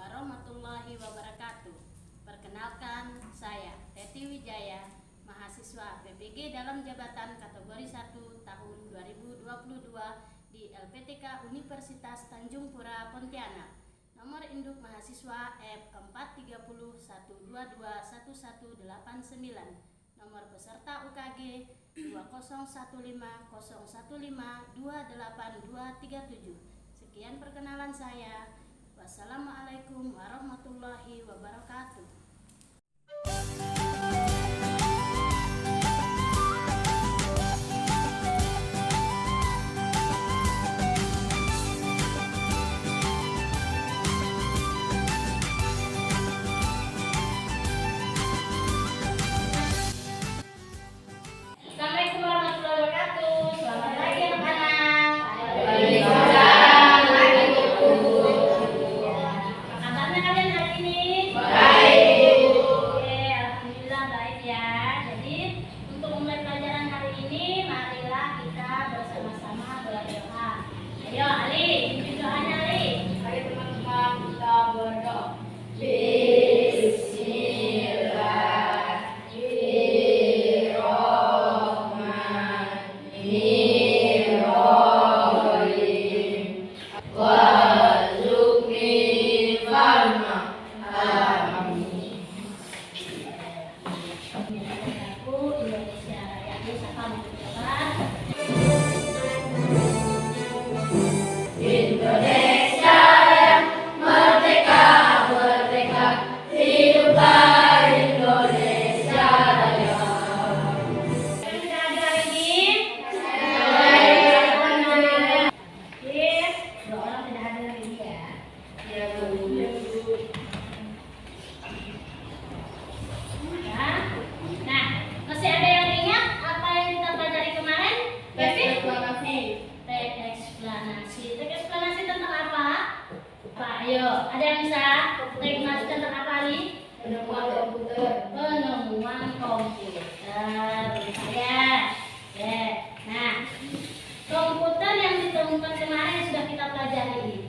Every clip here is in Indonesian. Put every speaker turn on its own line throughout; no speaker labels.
warahmatullahi wabarakatuh. Perkenalkan, saya Teti Wijaya, mahasiswa PPG dalam jabatan kategori 1 tahun 2022 di LPTK Universitas Tanjung Pura Pontianak. Nomor induk mahasiswa F43012211189. Nomor peserta UKG 2015015282237. Sekian perkenalan saya. Wassalamualaikum warahmatullahi wabarakatuh. Ayo Ali, pimpin doanya Ali. Ayo teman-teman kita berdoa. Bismillahirrahmanirrahim. Warzuqni farma. Amin. Aku Indonesia Raya Sapa mengucapkan Indonesia yang merdeka, merdeka, hiduplah Indonesia Raya. Sudah ada ini? Dua orang tidak hadir ini ya? Ya, Bu. Nah, masih ada yang ingat apa yang kita pelajari kemarin? Eksplanasi. Eksplanasi tentang apa? Pak, ayo, ada yang bisa? Eksplanasi tentang apa, Ali? Penemuan komputer. Penemuan komputer. Ya. Nah, komputer yang ditemukan kemarin yang sudah kita pelajari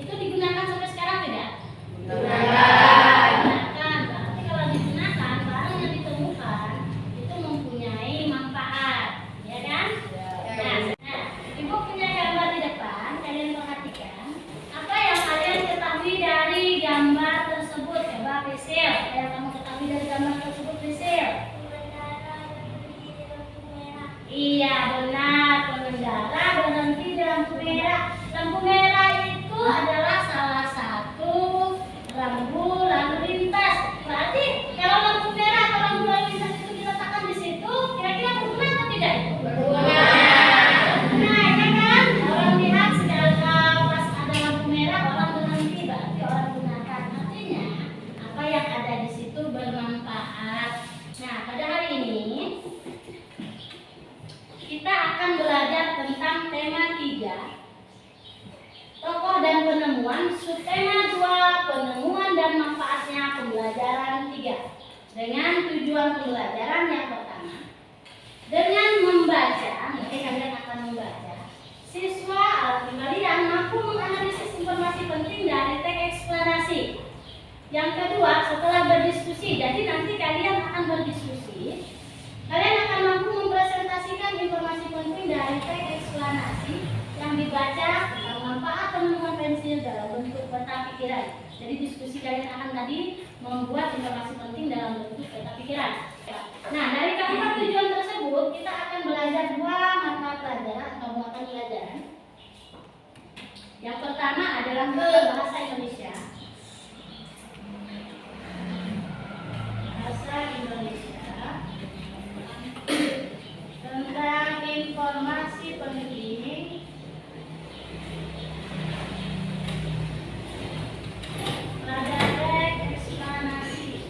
itu digunakan sampai sekarang tidak? Digunakan. Berarti kalau digunakan, barang yang ditemukan itu mempunyai manfaat, ya kan? Nah, Ibu punya gambar di depan, kalian perhatikan. Apa yang kalian ketahui dari gambar tersebut? Coba Prisil, apa yang kamu ketahui dari gambar tersebut, Prisil? Iya, benar, pengendara berhenti di lampu merah. Lampu merah itu adalah salah satu rambu lalu lintas. Berarti kalau lampu merah atau rambu lalu lintas itu diletakkan di situ, kira-kira berguna atau tidak? Berguna. Nah, ya kan? Orang lihat segala pas ada lampu merah, orang berhenti, berarti orang gunakan. Artinya, apa yang ada di situ bermanfaat. Nah, pada hari ini kita akan belajar tentang tema 3, tokoh dan penemuan, subtema 2, penemuan dan manfaatnya pembelajaran 3. Dengan tujuan pembelajaran yang pertama, dengan membaca, mungkin kalian akan membaca, siswa alat kalian mampu menganalisis informasi penting dari teks eksplanasi. Yang kedua, setelah berdiskusi, jadi nanti kalian akan berdiskusi, kalian akan mampu mempresentasikan informasi penting dari teks eksplanasi yang dibaca tentang manfaat penemuan pensil dalam bentuk peta pikiran. Jadi diskusi kalian akan tadi membuat informasi penting dalam bentuk peta pikiran. Nah, dari keempat tujuan tersebut kita akan belajar 2 mata pelajaran atau muatan pelajaran. Yang pertama adalah bahasa Indonesia. Bahasa Indonesia tentang informasi penting pada teks eksplanasi.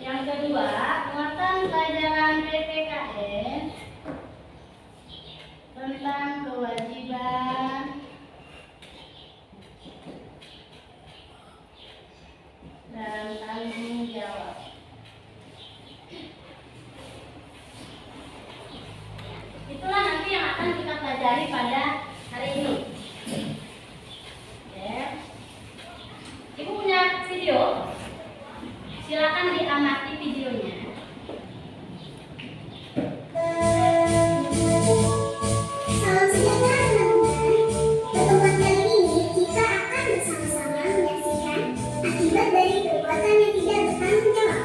Yang kedua, muatan pelajaran PPKN pelajari pada hari ini. Oke. Ibu punya video, silakan diamati videonya.
Salam sejahtera teman-teman. Pertemuan kali ini kita akan bersama-sama menyaksikan akibat dari perbuatan yang tidak bertanggung jawab.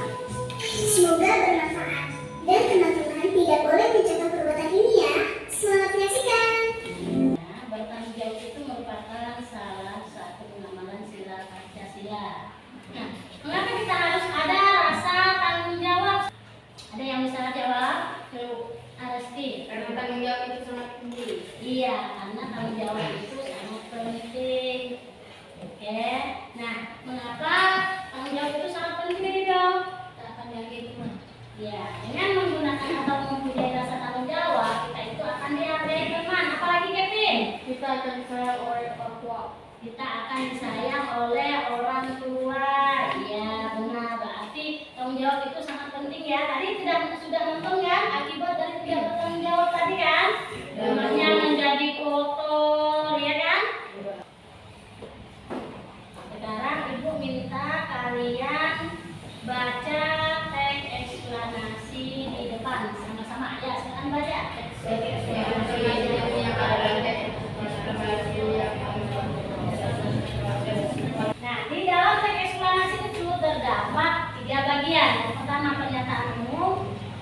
Semoga bermanfaat dan teman-teman tidak boleh mencontoh perbuatan ini ya. Selamat menyaksikan.
Nah, bertanggung jawab itu merupakan salah satu pengamalan sila Pancasila. Nah, mengapa kita harus ada rasa tanggung jawab? Ada yang bisa jawab? Aresti.
Karena tanggung jawab itu sangat penting.
Iya, karena tanggung jawab itu sangat penting. Oke. Nah, mengapa tanggung jawab itu sangat penting, dong? Kita akan yakin. Ya, dengan menggunakan atau mempunyai rasa tanggung jawab, kita itu akan dihargai teman. Apalagi Kevin?
Kita akan disayang oleh orang tua.
Kita akan disayang oleh orang tua. Ya, benar. Berarti tanggung jawab itu sangat penting ya. Tadi sudah nonton kan akibat dari tidak bertanggung jawab tadi kan? Namanya menjadi kotor, ya kan? Sekarang Ibu minta kalian baca teks eksplanasi di depan sama-sama. Ya, silakan baca. Nah, di dalam teks eksplanasi itu terdapat 3 bagian. Yang pertama pernyataan umum,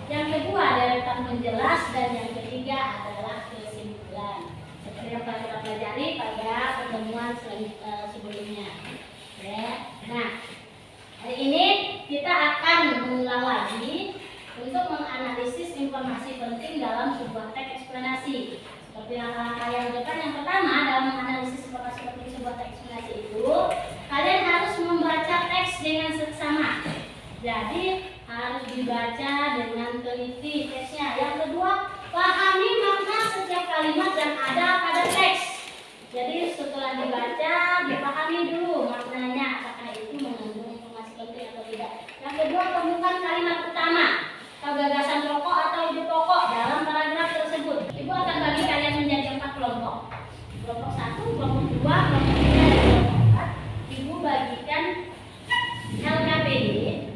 yang kedua deretan penjelas, dan yang ketiga adalah kesimpulan. Seperti yang telah kita pelajari pada pertemuan sebelumnya. Ya. Nah, hari ini kita akan mengulang lagi untuk menganalisis informasi penting dalam sebuah teks eksplanasi. Seperti langkah-langkah yang depan, yang pertama dalam menganalisis informasi penting sebuah teks eksplanasi itu, kalian harus membaca teks dengan seksama. Jadi harus dibaca dengan teliti teksnya. Yang kedua, pahami makna setiap kalimat yang ada pada teks. Jadi setelah dibaca, dipahami dulu maknanya, apakah itu mengandung informasi penting atau tidak. Yang kedua, temukan kalimat utama atau gagasan pokok atau ide pokok dalam paragraf tersebut. Ibu akan bagi kalian menjadi 4 kelompok. Kelompok 1, kelompok 2, kelompok 3, dan kelompok 4. Ibu bagikan LKPD.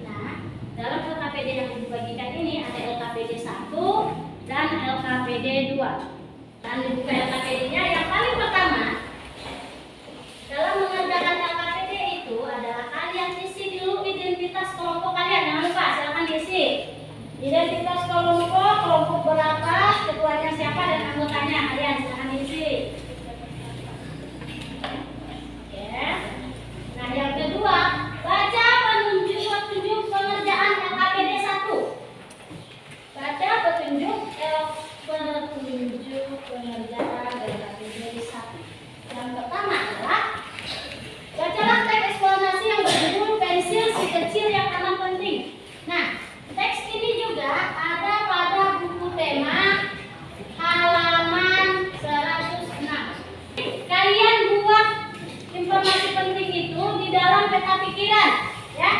Nah, dalam LKPD yang ibu bagikan ini ada LKPD 1 dan LKPD 2. Dan dibuka LKPD-nya. Yang paling pertama dalam mengerjakan LKPD itu adalah kalian isi dulu identitas kelompok kalian. Jangan lupa, silakan diisi identitas kelompok berapa, ketuanya siapa, dan anggotanya. Kalian silakan diisi. Oke. Nah, yang kedua, baca petunjuk pengerjaan LKPD 1. Baca petunjuk pengerjaan LKPD 1. Yang pertama adalah bacalah teks eksplanasi yang berjudul pensil si kecil yang amat penting. Nah, teks ini juga ada pada buku tema halaman 106. Kalian buat informasi penting itu di dalam peta pikiran, ya.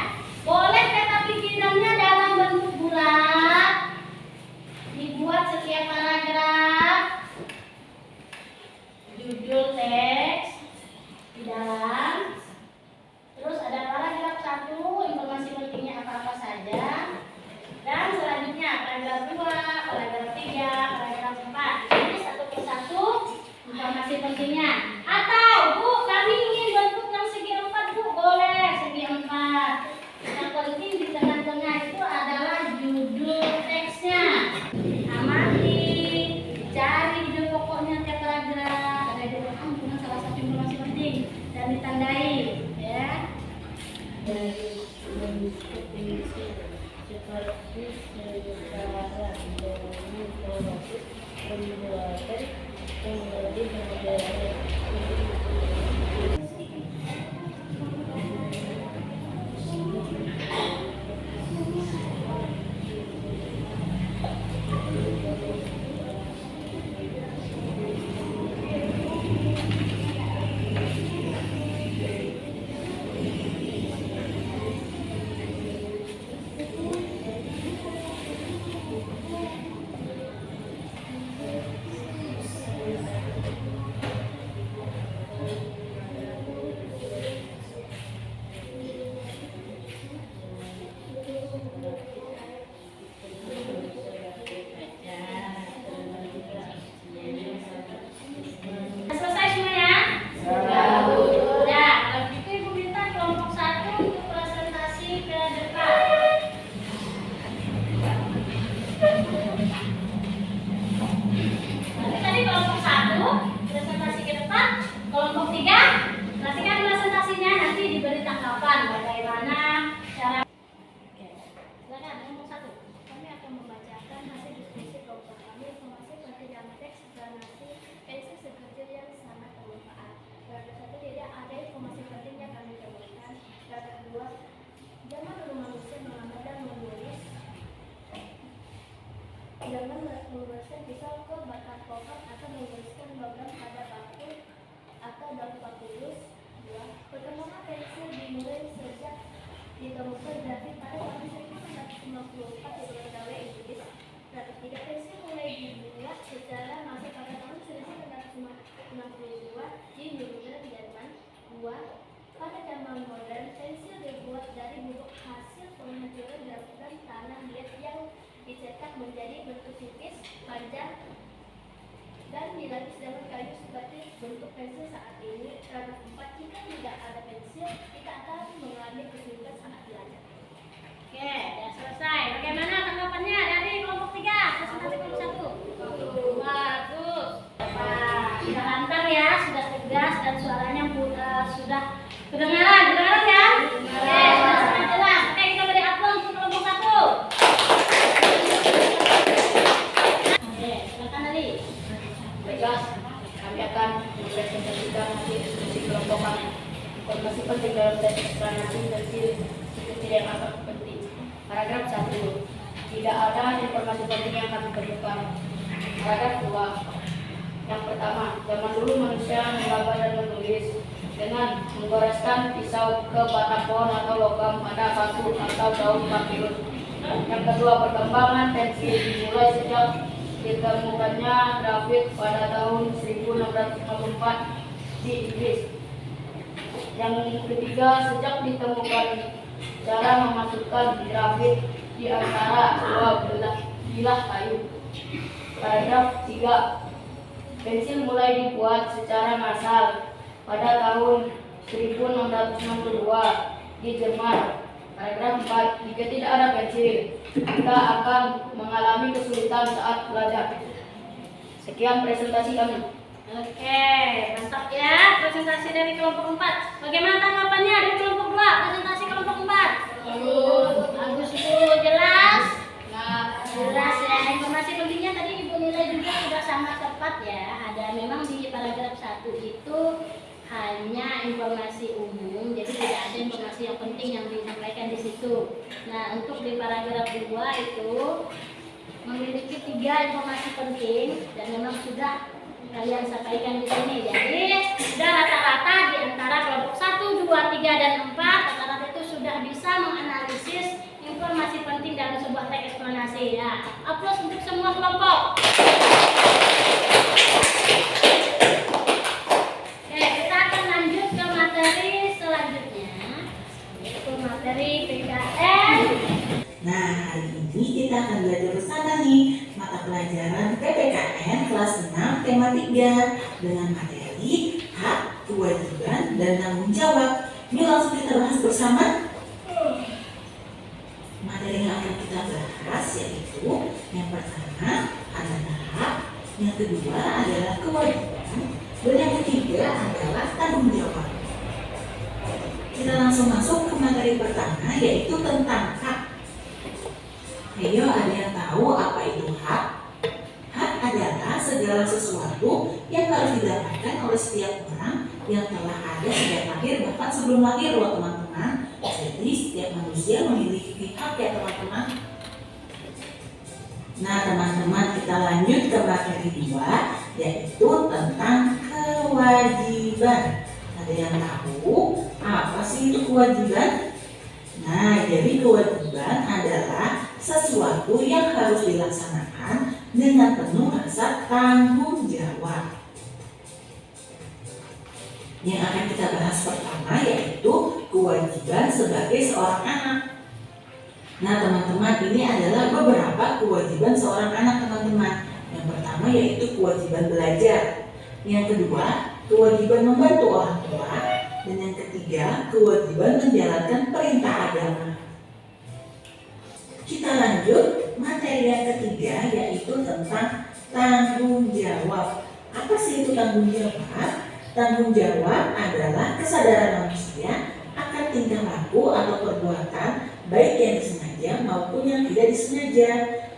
Boleh peta pikirannya dalam bentuk bulat, dibuat setiap paragraf, judul teks di dalam, terus ada paragraf 1, informasi pentingnya apa-apa saja, dan selanjutnya paragraf 2, paragraf 3, paragraf 4. Ini satu persatu informasi pentingnya. Atau Bu, kami ingin bentuk yang segi 4, Bu, boleh segi 4. Yang penting di tengah-tengah itu adalah judul teksnya. Amati, cari judul pokoknya tiap paragraf. Ada judul dengan salah satu informasi penting dan ditandai, ya. Dari bentuk fungsi seperti sekarang dengan proses pembuatan menjadi model
Jangan menggoreskan pisau ke batang pohon atau menggoreskan logam pada paku atau daun papirus. 2. Perkembangan pensil dimulai sejak ditemukan grafit pada tahun 1954 di pegawai Inggris. 3. Pensil mulai dibuat secara massal pada tahun 1962 di Nuremberg, Jerman. 2. Pada zaman modern, pensil dibuat dari bubuk hasil penghancuran gabungan tanah liat yang dicetak menjadi bentuk tipis, panjang, dan dilapis dengan kayu seperti bentuk pensil saat ini. 4. Jika tidak ada pensil, kita akan mengalami kesulitan saat belajar.
Oke, sudah selesai. Bagaimana tanggapannya dari kelompok 3? Presentasi kelompok 1. Bagus. Sudah lancar ya, sudah tegas dan suaranya sudah kedengaran ya? Oke, sudah sangat jelas. Oke, kita beri aplaus untuk kelompok 1. Oke, silakan Ali.
Baiklah, kami akan mempresentasikan hasil diskusi kelompokan informasi penting dalam teks eksplanasi pensil seperti yang akan penting. Paragraf 1. Tidak ada informasi penting yang kami temukan. Paragraf 2. Yang pertama, zaman dulu manusia menggambar dan menulis dengan menggoreskan pisau ke batang pohon atau logam pada paku atau daun papirus. Yang kedua, perkembangan pensil dimulai sejak ditemukannya grafit pada tahun 1654 di Inggris. Yang ketiga, sejak ditemukan cara memasukkan grafit di antara dua bilah kayu. Paragraf 3. Pensil mulai dibuat secara massal pada tahun 1662 di Jerman. Paragraf 4. Jika tidak ada pensil, kita akan mengalami kesulitan saat belajar. Sekian presentasi kami.
Oke, mantap ya presentasi dari kelompok 4. Bagaimana tanggapannya dari kelompok 2? Presentasi kelompok 4. Bagus Bu, jelas? Jelas ya. Informasi pentingnya tadi Ibu nilai juga sudah sangat tepat ya. Ada memang di paragraf 1 itu hanya informasi umum, jadi tidak ada informasi yang penting yang disampaikan di situ. Nah, untuk di paragraf 2 itu memiliki 3 informasi penting dan memang sudah kalian sampaikan di sini. Jadi sudah rata-rata di antara kelompok 1, 2, 3, dan 4 rata-rata itu sudah bisa menganalisis informasi penting dalam sebuah teks eksplanasi ya. Aplaus untuk semua kelompok. Oke, kita akan lanjut ke materi selanjutnya, yaitu materi PKN.
Nah, hari ini kita akan belajar bersama nih mata pelajaran PPKN kelas 6 tema 3 dengan materi hak, kewajiban, dan tanggung jawab. Yuk langsung kita bahas bersama. Materi yang akan kita bahas yaitu yang pertama adalah hak, yang kedua adalah kewajiban, dan yang ketiga adalah tanggung jawab. Kita langsung masuk ke materi pertama yaitu tentang hak. Ayo, ada yang tahu apa itu hak? Hak adalah segala sesuatu yang harus didapatkan oleh setiap orang yang telah ada sejak lahir, bahkan sebelum lahir loh teman-teman. Jadi setiap manusia memiliki hak ya teman-teman. Nah teman-teman, kita lanjut ke materi 2 yaitu tentang kewajiban. Ada yang tahu apa sih itu kewajiban? Nah, jadi kewajiban adalah sesuatu yang harus dilaksanakan dengan penuh rasa tanggung jawab. Yang akan kita bahas pertama yaitu kewajiban sebagai seorang anak. Nah teman-teman, ini adalah beberapa kewajiban seorang anak teman-teman. Yang pertama yaitu kewajiban belajar. Yang kedua, kewajiban membantu orang tua. Dan yang ketiga, kewajiban menjalankan perintah agama. Kita lanjut materi yang ketiga yaitu tentang tanggung jawab. Apa sih itu tanggung jawab? Tanggung jawab adalah kesadaran manusia akan tingkah laku atau perbuatan baik yang disengaja maupun yang tidak disengaja.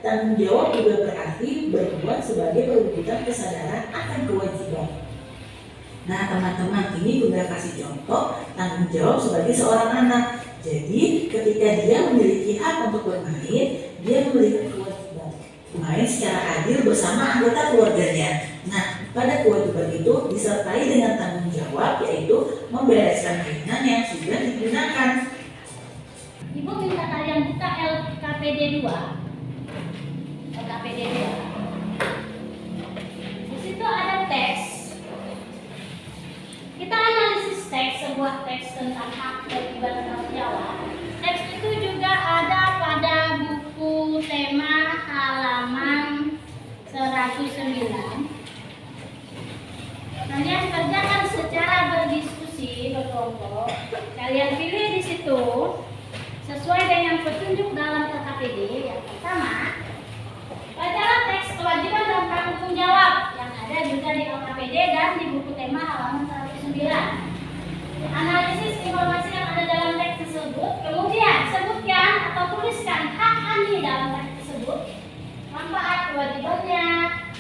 Tanggung jawab juga berarti berbuat sebagai perwujudan kesadaran akan kewajiban. Nah teman-teman, ini Bunda kasih contoh tanggung jawab sebagai seorang anak. Jadi ketika dia memiliki hak untuk bermain, dia memiliki kewajiban bermain secara adil bersama anggota keluarganya. Nah, pada kewajiban itu disertai dengan tanggung jawab, yaitu membereskan mainan yang sudah digunakan.
Ibu minta kalian buka LKPD 2. LKPD 2. Di situ ada teks. Kita analisis teks, sebuah teks tentang hak kewajiban tanggung jawab. Teks itu juga ada pada buku tema halaman 109. Kalian kerjakan secara berdiskusi, berkelompok. Kalian pilih di situ sesuai dengan petunjuk dalam LKPD. Yang pertama, bacalah teks kewajiban dan tanggung jawab yang ada juga di LKPD dan di buku tema halaman 109. Analisis informasi yang ada dalam teks tersebut, kemudian sebutkan atau tuliskan hak Ani dalam teks tersebut, manfaat kewajibannya,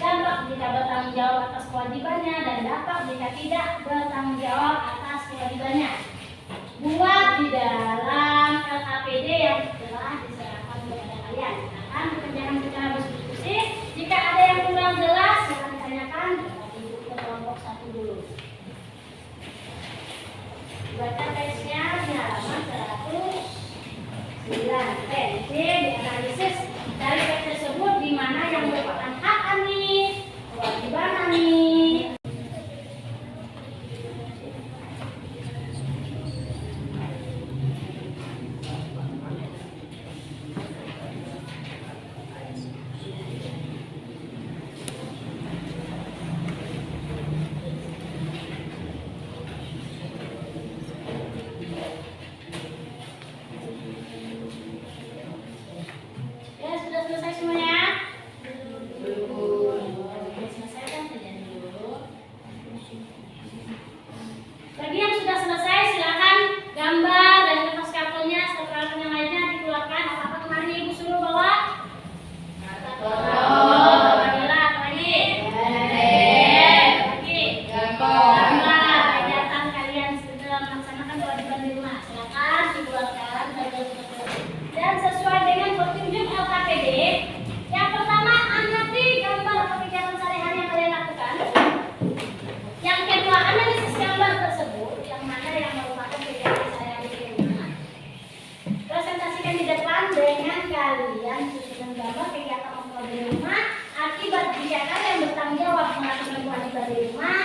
dampak jika bertanggung jawab atas kewajibannya, dan dampak jika tidak bertanggung jawab atas kewajibannya. Buat di dalam LKPD yang telah diserahkan kepada kalian. Akan dikerjakan secara berdiskusi. Jika ada yang kurang jelas, silahkan ditanyakan di buku kelompok 1 dulu. Baca teksnya di halaman 109. Dianalisis dari teks tersebut di mana yang merupakan hak Ani, kewajiban Ani. Ya, sudah selesai semuanya? Selesaikan saja dulu. Bagi yang sudah selesai, silakan gambar dan kertas kartonnya serta peralatan yang lainnya dikeluarkan. Apakah kemarin ibu suruh bawa? Kegiatan kalian sedang melaksanakan kewajiban di rumah. Silakan dikeluarkan dan sesuai dengan petunjuk LKPD. Yang pertama, amati gambar atau kegiatan sehari-hari yang kalian lakukan. Yang kedua, analisis gambar tersebut, yang mana yang merupakan kegiatan sehari-hari di rumah. Presentasikan di depan dengan kalian susunan gambar kegiatan orang di rumah, akibat jika kalian bertanggung jawab melakukan kewajiban di rumah,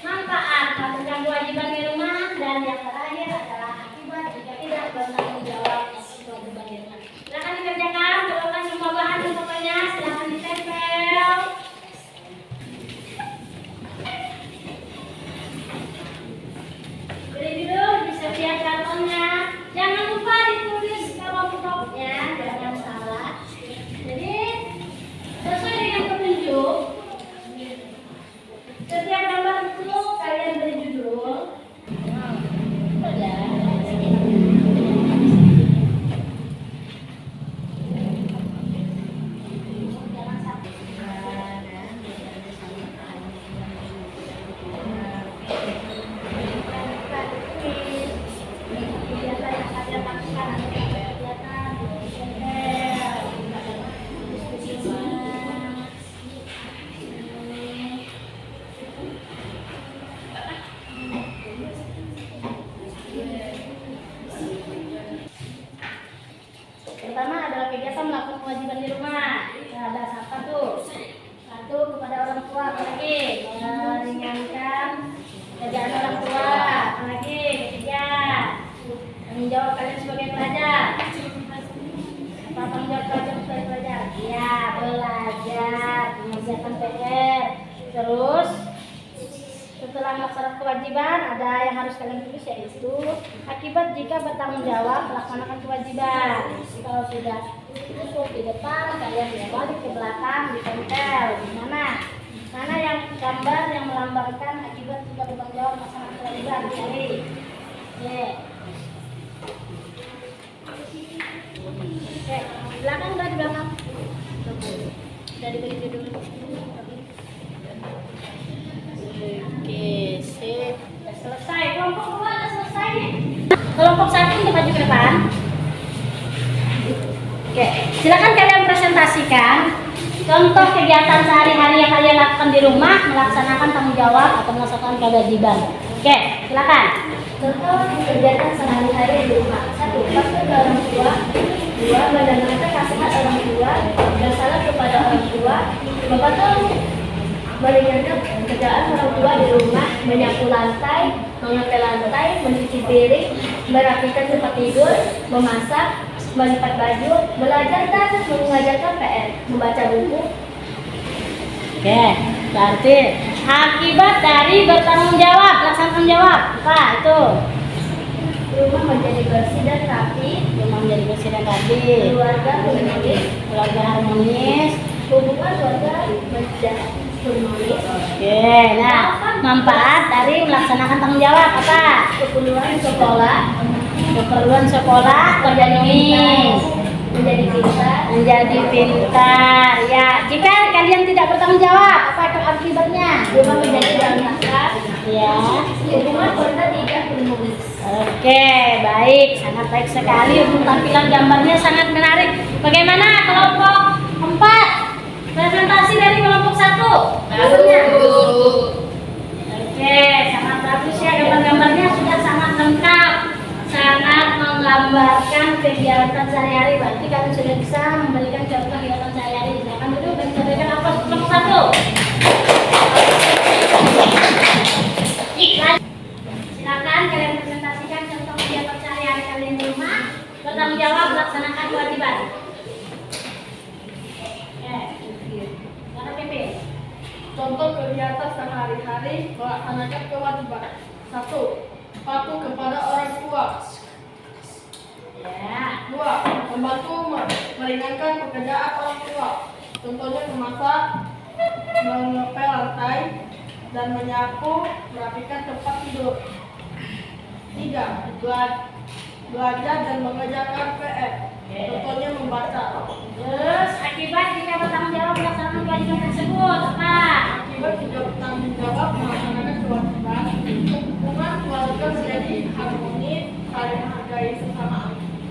manfaat melakukan kewajiban di rumah, dan yang terakhir adalah akibat jika tidak bertanggung jawab atas kewajiban di rumah. Silakan dikerjakan, bawakan semua bahan dan fotonya, silakan ditempel. Beri dulu di setiap kartonnya. Jangan lupa ditulis kelompoknya, jangan salah. Jadi sesuai dengan petunjuk. Setiap gambar itu kalian beri judul. Pertama adalah kegiatan melakukan kewajiban di rumah. Ada apa tuh? Satu, kepada orang tua, apalagi meringankan kerjaan orang tua, apalagi ketiga, tanggung jawab kalian sebagai pelajar. Apa tanggung jawab kalian sebagai pelajar? Ya, belajar, mengerjakan PR. Terus setelah melaksanakan kewajiban, ada yang harus kalian tulis, yaitu akibat jika bertanggung jawab melaksanakan kewajiban. Kalau sudah tutup di depan, kalian bisa balik ke belakang, ditempel. Di mana yang gambar yang melambangkan akibat jika bertanggung jawab melaksanakan kewajiban, cari. Oke, belakang udah di belakang. Udah diberi judul. Oke, sip. Sudah selesai. Kelompok 2 sudah selesai nih. Kelompok 1 untuk maju ke depan. Oke, silakan kalian presentasikan Contoh kegiatan sehari-hari yang kalian lakukan di rumah, melaksanakan tanggung jawab atau melaksanakan kewajiban. Oke, silakan.
Contoh kegiatan sehari-hari di rumah. 1. Patuh ke orang tua. 2. Mendengarkan nasihat orang tua dan salam kepada orang tua. Membantu meringankan pekerjaan orang tua di rumah, menyapu lantai, mengepel lantai, mencuci piring, merapikan tempat tidur, memasak, melipat baju, belajar dan mengajarkan PR, membaca buku.
Oke, berarti akibat dari bertanggung jawab, laksanakan jawab. Apa itu?
Rumah menjadi bersih dan rapi,
Rumah menjadi bersih dan rapi.
keluarga harmonis,
Keluarga harmonis.
hubungan keluarga menjadi harmonis,
Oke, nah manfaat dari melaksanakan tanggung jawab apa?
keperluan sekolah,
Keperluan sekolah terpenuhi.
menjadi pintar.
Ya, jika kalian tidak bertanggung jawab, apa itu akibatnya?
Rumah menjadi berantakan,
Ya.
hubungan keluarga tidak harmonis.
Oke, baik, sangat baik sekali untuk tampilan gambarnya sangat menarik. Bagaimana kelompok 4? Presentasi dari kelompok 1. Gambarnya. Oke, sangat bagus ya, gambar-gambarnya sudah sangat lengkap, sangat menggambarkan kegiatan sehari-hari. Berarti kalian sudah bisa memberikan contoh kegiatan sehari-hari. Silakan dulu dan sampaikan apa kelompok 1. Silakan kalian presentasikan contoh kegiatan sehari-hari kalian di rumah, bertanggung jawab melaksanakan kewajiban. Oke, silakan Pepe.
Contoh kegiatan sehari-hari melaksanakan kewajiban. 1. Patuh kepada orang tua.
Ya.
2. Membantu meringankan pekerjaan orang tua. Contohnya memasak, mengepel lantai, dan menyapu, merapikan tempat tidur. 3. Belajar dan mengerjakan PR. Contohnya membaca.
Terus akibat jika bertanggung jawab melaksanakan kewajiban tersebut apa?
Akibat tidak bertanggung jawab melaksanakan kewajiban, hubungan keluarga menjadi harmonis, saling menghargai sesama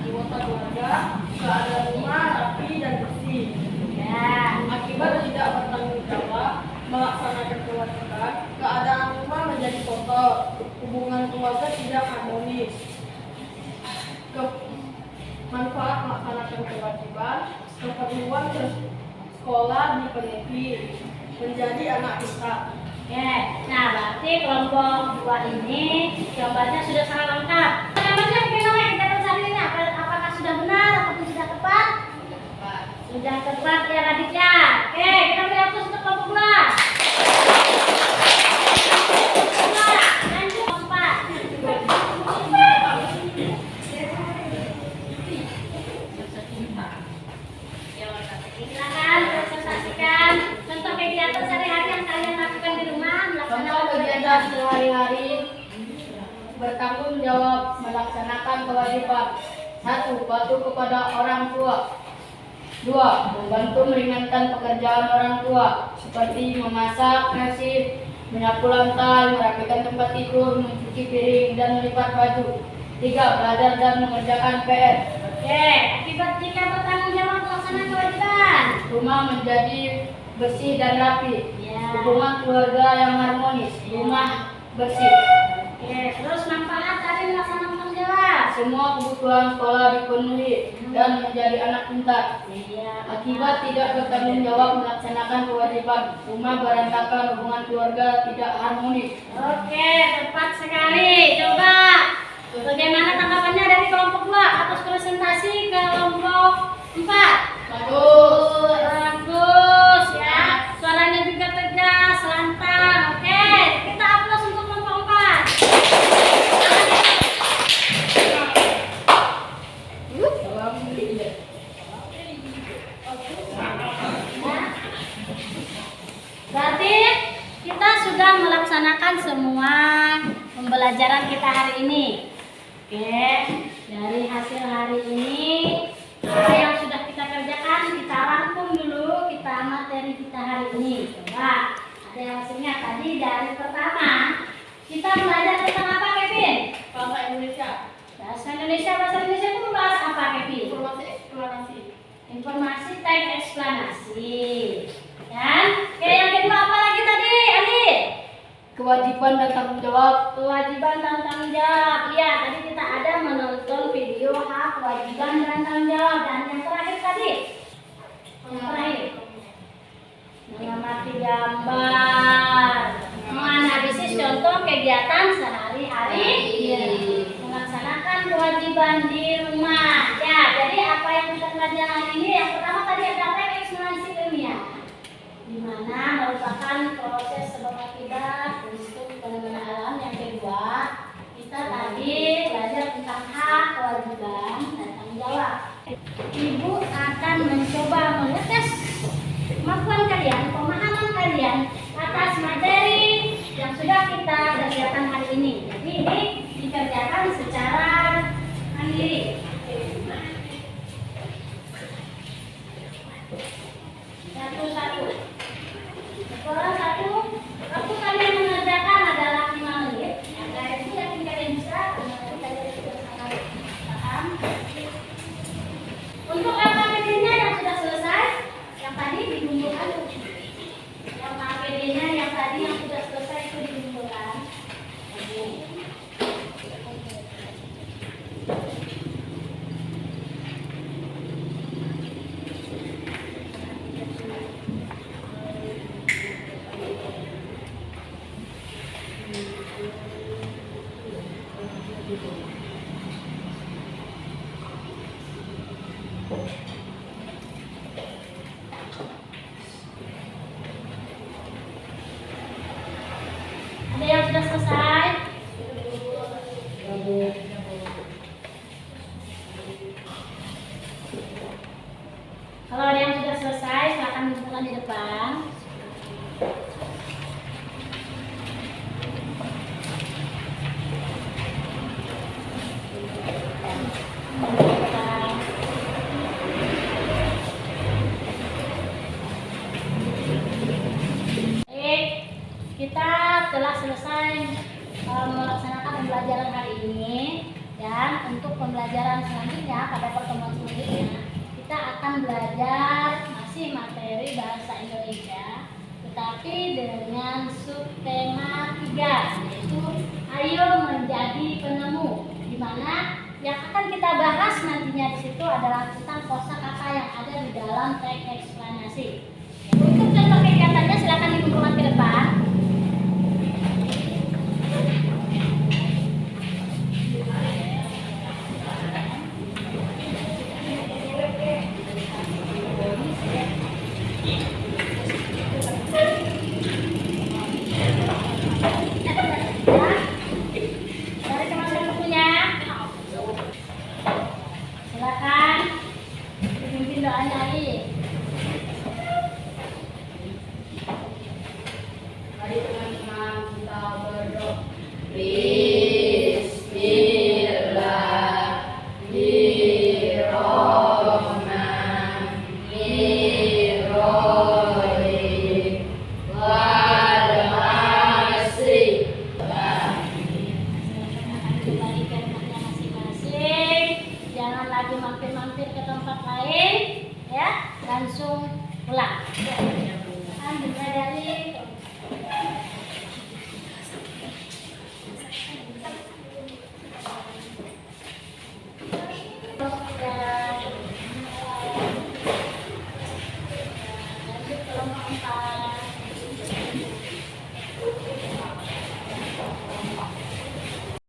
anggota keluarga, keadaan rumah rapi dan bersih.
Ya.
Akibat tidak bertanggung jawab melaksanakan kewajiban, keadaan rumah menjadi kotor, hubungan keluarga tidak harmonis. Manfaat melaksanakan kewajiban, keperluan sekolah dipenuhi, menjadi anak pintar.
Oke, nah berarti kelompok 2 ini gambarnya sudah sangat lengkap. Gambarnya bagaimana kegiatan sehari-harinya? Apakah sudah benar ataupun sudah tepat? Sudah tepat ya Raditya. Oke, kita beri aplaus untuk kelompok 2. Lanjut kelompok 4. Silakan presentasikan contoh kegiatan sehari-hari yang kalian lakukan di rumah,
Contoh
melaksanakan
kegiatan sehari-hari bertanggung jawab melaksanakan kewajiban. 1. Patuh kepada orang tua. 2. Membantu meringankan pekerjaan orang tua seperti memasak nasi, menyapu lantai, merapikan tempat tidur, mencuci piring, dan melipat baju. 3. Belajar dan mengerjakan PR.
Oke, akibat jika bertanggung jawab melaksanakan kewajiban.
Rumah menjadi bersih dan rapi.
Ya.
Hubungan keluarga yang harmonis. Rumah bersih.
Oke, terus manfaat dari melaksanakan tanggung jawab.
Semua kebutuhan sekolah dipenuhi dan menjadi anak pintar.
Iya.
Akibat tidak bertanggung jawab melaksanakan kewajiban, rumah berantakan, hubungan keluarga tidak harmonis.
Oke, tepat sekali. Coba bagaimana tanggapannya dari kelompok 2 atas presentasi kelompok 4? Bagus ya. Suaranya juga tegas, lantang. Oke, kita aplaus untuk kelompok 4. Berarti kita sudah melaksanakan semua pembelajaran kita hari ini. Oke, dari hasil hari ini apa yang sudah kita kerjakan kita rangkum dulu kita materi kita hari ini. Coba ada yang hasilnya tadi dari pertama kita belajar tentang apa Kevin?
Bahasa Indonesia,
Bahasa Indonesia itu membahas apa Kevin?
informasi eksplorasi.
informasi teks eksplanasi. Dan oke, yang kedua apa lagi tadi, Adi?
Kewajiban dan tanggung jawab.
Kewajiban dan tanggung jawab. Iya, tadi kita ada menonton video hak, kewajiban dan tanggung jawab. Dan yang terakhir tadi, yang terakhir, mengamati gambar, menganalisis contoh kegiatan sehari-hari, melaksanakan kewajiban di rumah. Ya, jadi apa yang kita pelajari hari ini? Yang pertama tadi ada teks eksplanasi ilmiah, di mana merupakan proses sebab akibat untuk fenomena alam. Yang kedua, kita tadi belajar tentang hak, kewajiban, dan tanggung jawab. Ibu akan mencoba mengetes kemampuan kalian, pemahaman kalian atas materi yang sudah kita kerjakan hari ini. Jadi ini dikerjakan secara mandiri. Satu-satu. Sekolah satu, waktu kalian mengerjakan adalah 5 menit. Yang dari itu yakin kalian bisa, nanti kalian sudah sangat paham. Untuk APD-nya yang sudah selesai, yang tadi dikumpulkan. Yang APD-nya yang tadi yang sudah selesai itu dikumpulkan. Ada yang sudah selesai? Kalau ada yang sudah selesai, silakan kumpulkan di depan. Kita telah selesai melaksanakan pembelajaran hari ini, dan untuk pembelajaran selanjutnya pada pertemuan selanjutnya kita akan belajar masih materi bahasa Indonesia, tetapi dengan subtema 3, yaitu ayo menjadi penemu, di mana yang akan kita bahas nantinya di situ adalah tentang kosakata yang ada di dalam teks eksplanasi.